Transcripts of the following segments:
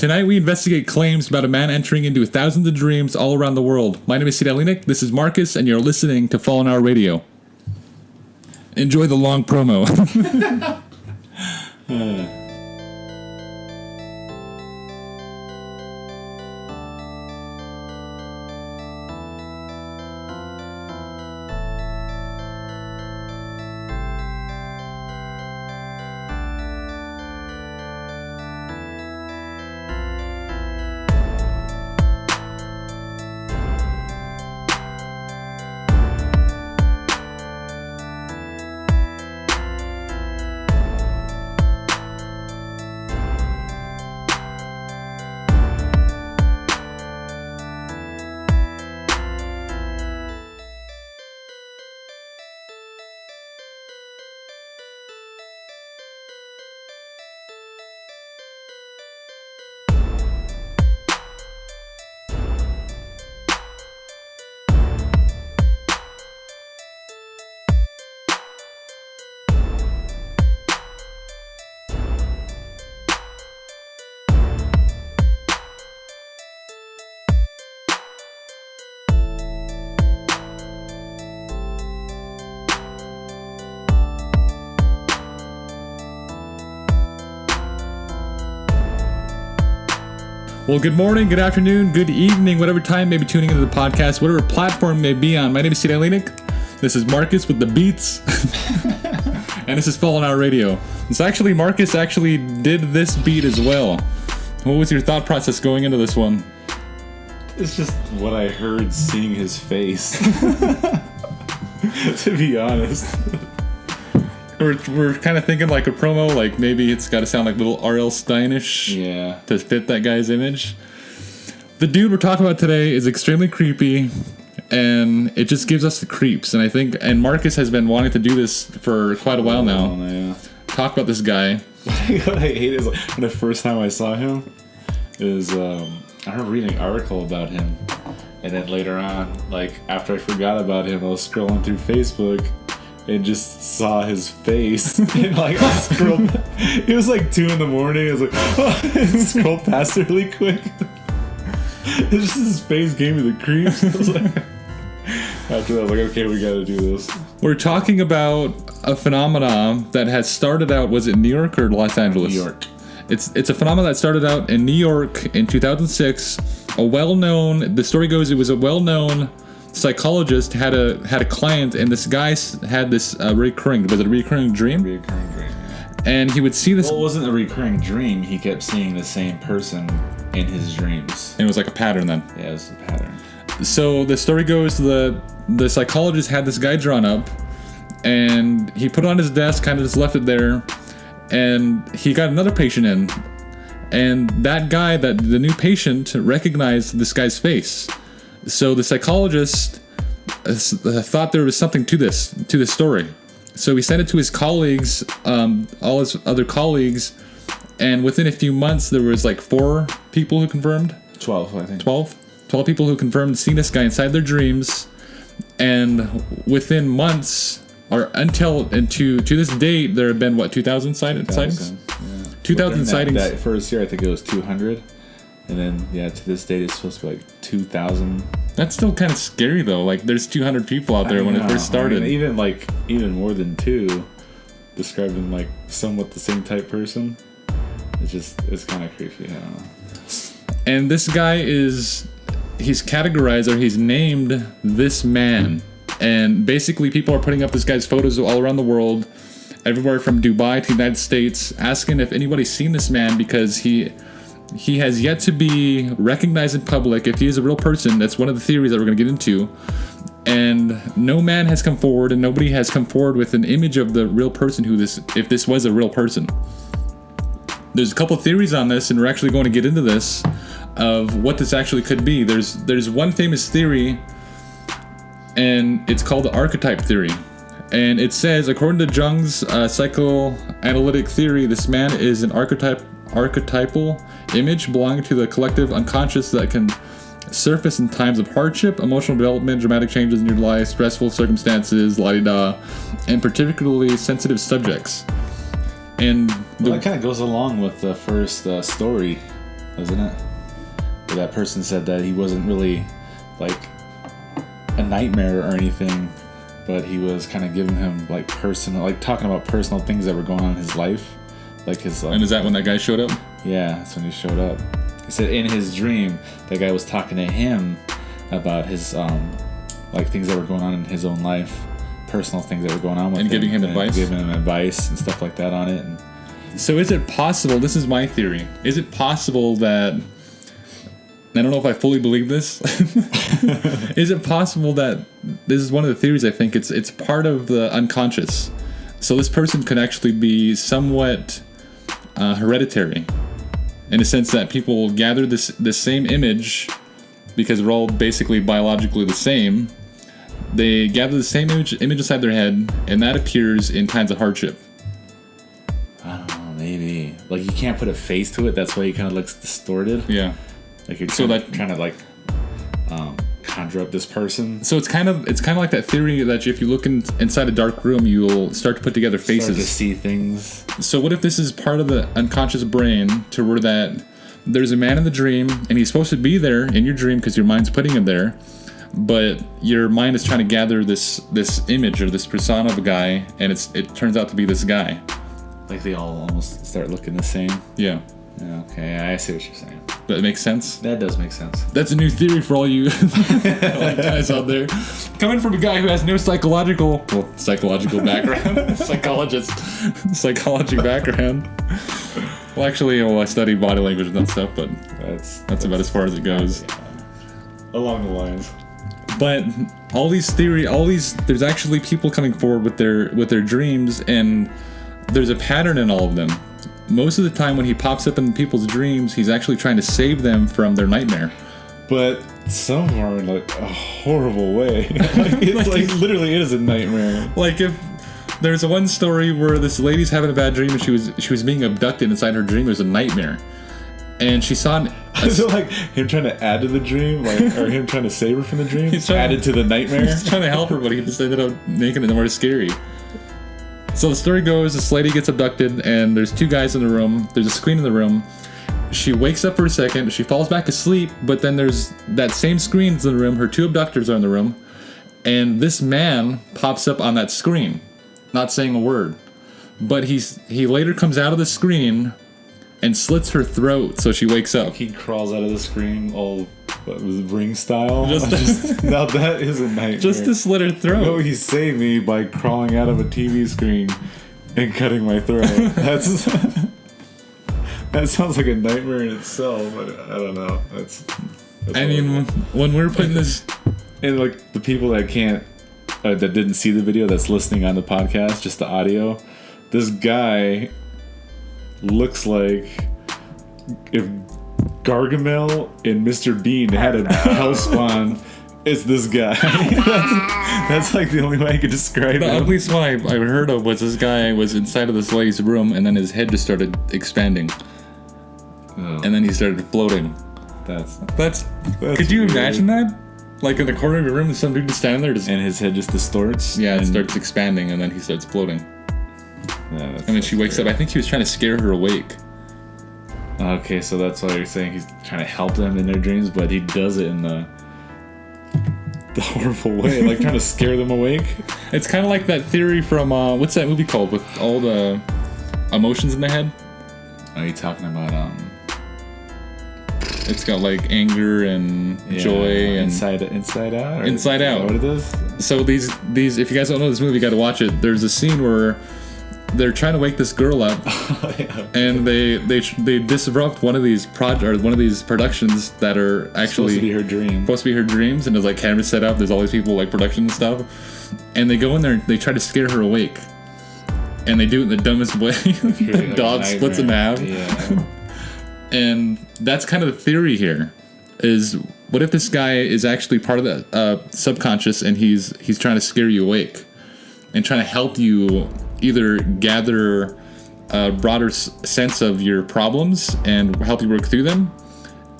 Tonight we investigate claims about a man entering into thousands of dreams all around the world. My name is Sid Alinik, this is Marcus, and you're listening to Fallen Hour Radio. Enjoy the long promo. Well, good morning, good afternoon, good evening, whatever time you may be tuning into the podcast, whatever platform you may be on. My name is Sid Alinik. This is Marcus with the beats. And this is Fallen Hour Radio. So actually, Marcus actually did this beat as well. What was your thought process going into this one? It's just what I heard seeing his face. To be honest. We're kind of thinking like a promo, like maybe it's got to sound like a little R.L. Steinish to fit that guy's image. The dude we're talking about today is extremely creepy, and it just gives us the creeps. And I think, and Marcus has been wanting to do this for quite a while now. Yeah. Talk about this guy. What I hate is like, the first time I saw him is I remember reading an article about him, and then later on, like after I forgot about him, I was scrolling through Facebook. And just saw his face, and like I scrolled. It was like 2 a.m. I was like, oh, scrolled past it really quick. It's just his face gave me the creeps. I was like, after that, I was like, okay, we gotta do this. We're talking about a phenomenon that has started out. Was it New York or Los Angeles? New York. It's a phenomenon that started out in New York in 2006. The story goes, it was a well-known psychologist had a client, and this guy had this recurring dream? Recurring dream, yeah. And he would see this. Well, it wasn't a recurring dream. He kept seeing the same person in his dreams. And it was like a pattern then. Yeah, it was a pattern. So the story goes, the psychologist had this guy drawn up, and he put it on his desk, kind of just left it there, and he got another patient in, and that guy, the new patient, recognized this guy's face. So the psychologist thought there was something to this story. So he sent it to his colleagues, all his other colleagues, and within a few months there was like 4 people who confirmed. 12, I think. 12 people who confirmed seeing this guy inside their dreams, and within months, or to this date, there have been 2,000 sightings? Yeah. 2,000 sightings. That first year, I think it was 200. And then, to this date, it's supposed to be like 2,000. That's still kind of scary, though. Like, there's 200 people out there when it first started. I mean, even more than 2, describing like somewhat the same type person. It's kind of creepy. I don't know. And this guy he's categorized, or he's named This Man. And basically, people are putting up this guy's photos all around the world, everywhere from Dubai to the United States, asking if anybody's seen this man, because he has yet to be recognized in public. If he is a real person, that's one of the theories that we're going to get into. And no man has come forward, and nobody has come forward with an image of the real person if this was a real person. There's a couple of theories on this, and we're actually going to get into this, of what this actually could be. There's one famous theory, and it's called the archetype theory. And it says, according to Jung's psychoanalytic theory, this man is an archetypal image belonging to the collective unconscious that can surface in times of hardship, emotional development, dramatic changes in your life, stressful circumstances, la-di-da, and particularly sensitive subjects. And that kind of goes along with the first story wasn't it? Where that person said that he wasn't really like a nightmare or anything, but he was kind of giving him like personal, like talking about personal things that were going on in his life, like his. And is that when that guy showed up? Yeah, that's when he showed up. He said in his dream, that guy was talking to him about his like things that were going on in his own life, personal things that were going on with him, and giving him advice, giving him advice and stuff like that on it. And so is it possible? This is my theory. Is it possible that? I don't know if I fully believe this. Is it possible that this is one of the theories? I think it's part of the unconscious. So this person could actually be somewhat hereditary, in a sense that people gather this same image because we're all basically biologically the same. They gather the same image inside their head, and that appears in times of hardship. I don't know, maybe like you can't put a face to it. That's why he kind of looks distorted. Yeah. Like you're trying to like conjure up this person. So it's kind of like that theory that if you look inside a dark room, you'll start to put together faces. Start to see things. So what if this is part of the unconscious brain to where that there's a man in the dream and he's supposed to be there in your dream because your mind's putting him there, but your mind is trying to gather this image or this persona of a guy, and it turns out to be this guy. Like they all almost start looking the same. Yeah. Okay, I see what you're saying. That makes sense? That does make sense. That's a new theory for all you guys out there. Coming from a guy who has no psychological background. Psychology background. Well, actually, I study body language and that stuff, but that's about as far as it goes. Yeah. Along the lines. But there's actually people coming forward with their dreams, and there's a pattern in all of them. Most of the time when he pops up in people's dreams, he's actually trying to save them from their nightmare. But some are in like a horrible way. It's like literally it is a nightmare. Like if there's one story where this lady's having a bad dream and she was being abducted inside her dream. It was a nightmare. And she saw is it like him trying to add to the dream? Or him trying to save her from the dream? Added to the nightmare? He's trying to help her, but he just ended up making it more scary. So the story goes, this lady gets abducted, and there's two guys in the room. There's a screen in the room. She wakes up for a second. She falls back asleep, but then there's that same screen in the room. Her two abductors are in the room, and this man pops up on that screen, not saying a word. But he later comes out of the screen and slits her throat, so she wakes up. He crawls out of the screen all Ring style. Now that is a nightmare. Just to slit her throat. No, he saved me by crawling out of a TV screen and cutting my throat. That sounds like a nightmare in itself, but I don't know. That's I mean, when we're putting this, and like the people that can't, that didn't see the video, that's listening on the podcast, just the audio. This guy looks like if Gargamel and Mr. Bean had a hellspawn. It's this guy. that's like the only way I could describe the him. ugliest one I heard of was this guy was inside of this lady's room, and then his head just started expanding, and then he started floating. That's could you weird. imagine that? Like in the corner of your room, some dude just standing there, and his head just distorts. Yeah, it starts expanding, and then he starts floating. Yeah, and then she wakes up. I think he was trying to scare her awake. Okay, so that's why you're saying he's trying to help them in their dreams, but he does it in the horrible way, like trying to scare them awake. It's kind of like that theory from what's that movie called with all the emotions in the head? Are you talking about It's got like anger and joy and Inside Out. Inside Out. What it is? So these if you guys don't know this movie, you got to watch it. There's a scene where they're trying to wake this girl up, and they disrupt one of these productions that are actually supposed to be her dream. Supposed to be her dreams, and there's like cameras set up. There's all these people like production and stuff, and they go in there and they try to scare her awake, and they do it in the dumbest way. The like dog splits in half. Yeah. And that's kind of the theory here. Is what if this guy is actually part of the subconscious, and he's trying to scare you awake, and trying to help you either gather a broader sense of your problems and help you work through them,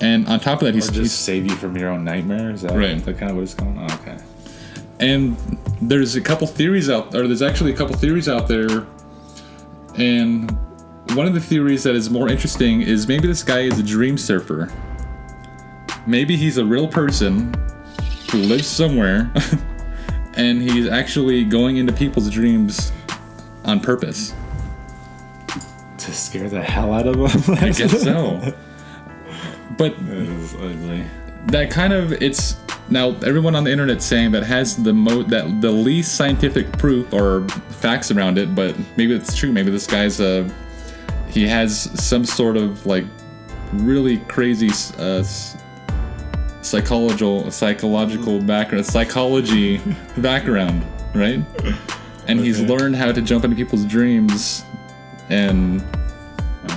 and on top of that, he's save you from your own nightmares. Right. That kind of what it's going on. Okay. And there's actually a couple theories out there, and one of the theories that is more interesting is maybe this guy is a dream surfer. Maybe he's a real person who lives somewhere, and he's actually going into people's dreams on purpose. To scare the hell out of them? I guess so. But That is ugly. that kind of, it's now everyone on the internet saying that has the the least scientific proof or facts around it, but maybe it's true. Maybe this guy's he has some sort of like really crazy psychology background, right? And he's learned how to jump into people's dreams and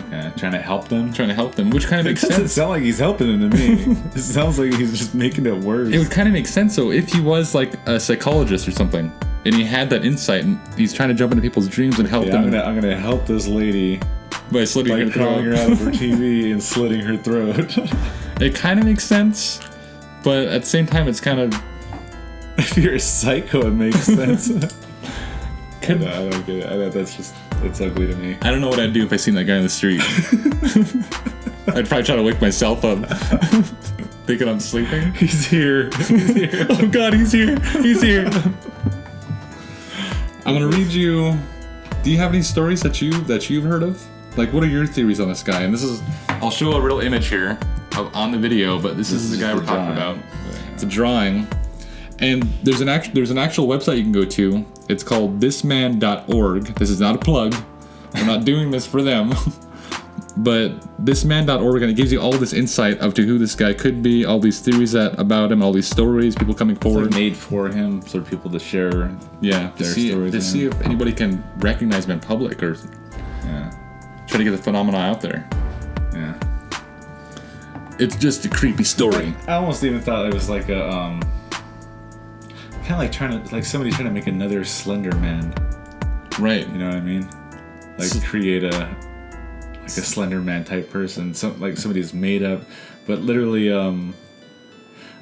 Okay, trying to help them. which kind of It makes doesn't sense. sound like he's helping them to me. It sounds like he's just making it worse. It would kind of make sense, though, if he was like a psychologist or something, and he had that insight, and he's trying to jump into people's dreams and help Yeah, them I'm gonna help this lady by slitting by her crawling her throat. out of her TV and slitting her throat. It kind of makes sense, but at the same time, it's kind of If you're a psycho, it makes sense. I could, don't get it. It's ugly to me. I don't know what I'd do if I seen that guy in the street. I'd probably try to wake myself up, thinking I'm sleeping. He's here. Oh God, he's here! He's here! I'm gonna read you. Do you have any stories that you've heard of? Like, what are your theories on this guy? And this is, I'll show a real image here on the video, but this is the guy we're talking about. It's a drawing, and there's an actual website you can go to. It's called thisman.org. This is not a plug. I'm not doing this for them. But thisman.org, and it gives you all this insight of to who this guy could be, all these theories about him, all these stories, people coming It's forward. like made for him, for people to share. Yeah, to their see stories to in see it. if anybody can recognize him in public or Yeah, try to get the phenomena out there. yeah. It's just a creepy story. I almost even thought it was like a kind of like somebody trying to make another Slender Man. Right. You know what I mean? Like create a Slender Man type person, like somebody's made up, but literally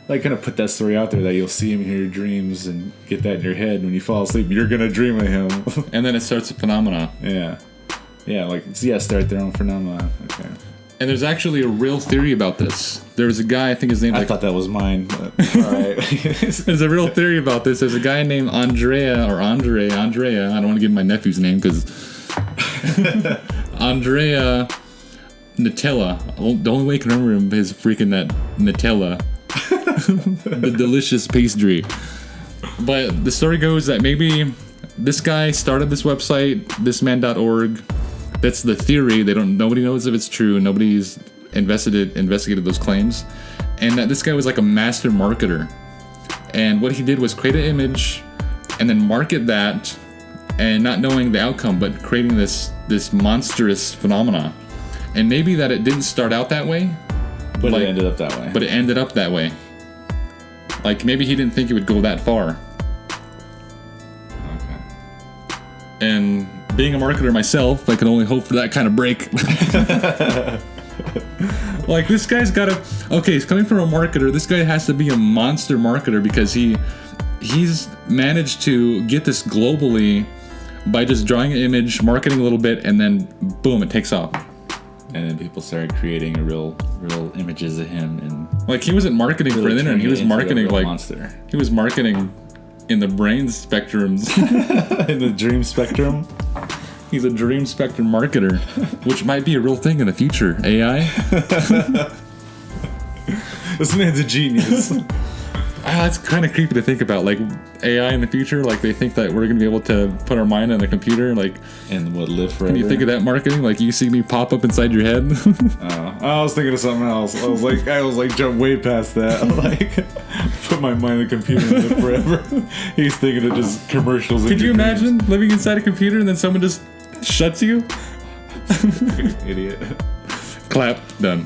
like kind of put that story out there that you'll see him in your dreams and get that in your head. When you fall asleep, you're gonna dream of him. And then it starts a phenomena. Yeah, start their own phenomena. Okay. And there's actually a real theory about this. There was a guy, I think his name I like thought that was mine, but alright. there's a real theory about this. There's a guy named Andrea. I don't want to give my nephew's name because Andrea Nutella. The only way I can remember him is freaking that Nutella, the delicious pastry. But the story goes that maybe this guy started this website, thisman.org. That's the theory. Nobody knows if it's true. Nobody's investigated those claims, and that this guy was like a master marketer. And what he did was create an image, and then market that, and not knowing the outcome, but creating this monstrous phenomena. And maybe that it didn't start out that way, But Like- it ended up that way. but it ended up that way. Like maybe he didn't think it would go that far. Okay. And being a marketer myself, I can only hope for that kind of break. Like this guy's gotta. Okay, he's coming from a marketer. This guy has to be a monster marketer because he's managed to get this globally by just drawing an image, marketing a little bit, and then boom, it takes off. And then people started creating real images of him and Like he wasn't marketing for the really internet. He turning was it into a marketing real like monster. he was marketing in the brain spectrums. In the dream spectrum. He's a dream spectrum marketer, which might be a real thing in the future. AI. This man's a genius. It's kind of creepy to think about, like AI in the future. Like they think that we're gonna be able to put our mind on a computer. Like, And would live forever. can you think of that marketing? Like you see me pop up inside your head. I was thinking of something else. I was like jump way past that. Like put my mind on the computer and live forever. He's thinking of just commercials. Could you imagine living inside a computer and then someone just shuts you? Idiot. Clap. Done.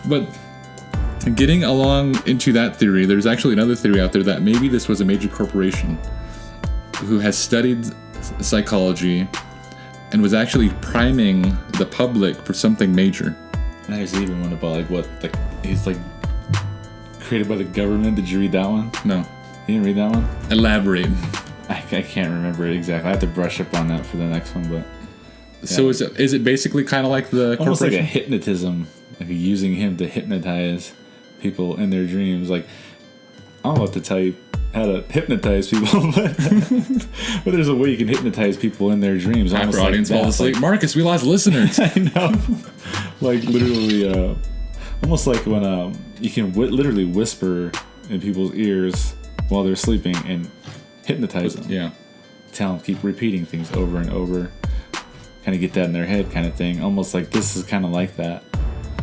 But getting along into that theory, there's actually another theory out there that maybe this was a major corporation who has studied psychology and was actually priming the public for something major. And there's even one about he's like created by the government. Did you read that one? No. You didn't read that one? Elaborate. I can't remember it exactly. I have to brush up on that for the next one, but So is it basically kind of like the almost like a corporation? hypnotism, like using him to hypnotize people in their dreams. Like, I don't know what to tell you how to hypnotize people, but there's a way you can hypnotize people in their dreams. After audience falls asleep. Like, Marcus, we lost listeners. I know. Like literally, almost like when you can literally whisper in people's ears while they're sleeping and hypnotize them. Yeah. Tell them, keep repeating things over and over. Kind of get that in their head, kind of thing. Almost like this is kind of like that.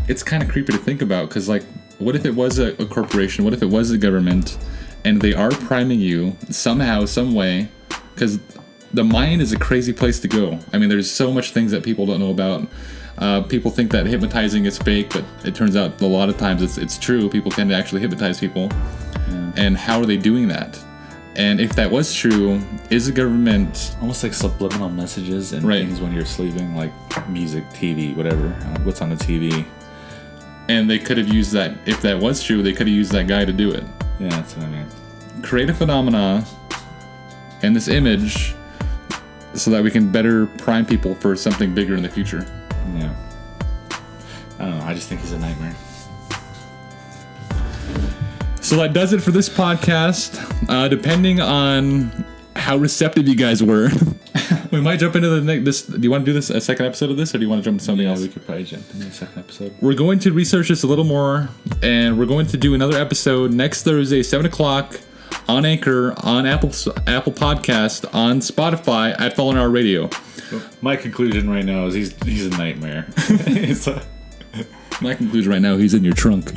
It's kind of creepy to think about because, like, what if it was a corporation? What if it was a government, and they are priming you somehow, some way? Because the mind is a crazy place to go. I mean, there's so much things that people don't know about. People think that hypnotizing is fake, but it turns out a lot of times it's true. People can actually hypnotize people. Yeah. And how are they doing that? And if that was true, is the government... Almost like subliminal messages and Right. things when you're sleeping, like music, TV, whatever. What's on the TV. And they could have used that, if that was true, they could have used that guy to do it. Yeah, that's what I mean. Create a phenomena and this image so that we can better prime people for something bigger in the future. Yeah. I don't know. I just think he's a nightmare. So that does it for this podcast. Depending on how receptive you guys were, we might jump into the next. Do you want to do this a second episode of this, or do you want to jump into something else? We could probably jump into the second episode. We're going to research this a little more, and we're going to do another episode next Thursday, 7 o'clock, on Anchor, on Apple Podcast, on Spotify, at Fallen Hour Radio. My conclusion right now is he's a nightmare. My conclusion right now, he's in your trunk.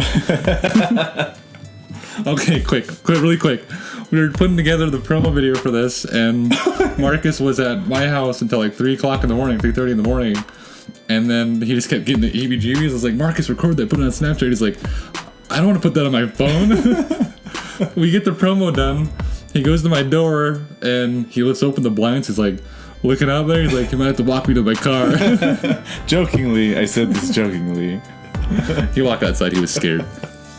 Okay, really quick. We were putting together the promo video for this, and Marcus was at my house until like 3 o'clock in the morning, 3:30 in the morning. And then he just kept getting the heebie-jeebies. I was like, Marcus, record that, put it on Snapchat. He's like, I don't want to put that on my phone. We get the promo done. He goes to my door, and he lifts open the blinds. He's like, looking out there. He's like, you might have to walk me to my car. Jokingly, I said this jokingly. He walked outside. He was scared.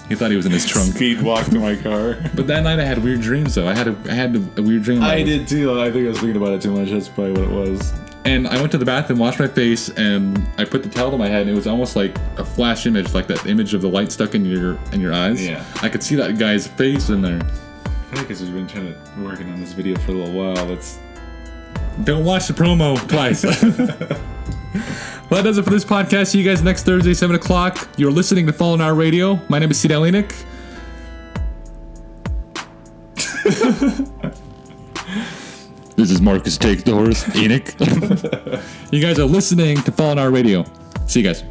He thought he was in his trunk. Speed walk to my car. But that night I had weird dreams, though. I had a weird dream. I did too. I think I was thinking about it too much. That's probably what it was. And I went to the bathroom, washed my face, and I put the towel to my head, and it was almost like a flash image, like that image of the light stuck in your eyes. Yeah. I could see that guy's face in there. Probably because we've been working on this video for a little while. Don't watch the promo twice. Well, that does it for this podcast. See you guys next Thursday, 7 o'clock. You're listening to Fallen Hour Radio. My name is Sid Alenik. This is Marcus Takes the Horse, Enoch. You guys are listening to Fallen Hour Radio. See you guys.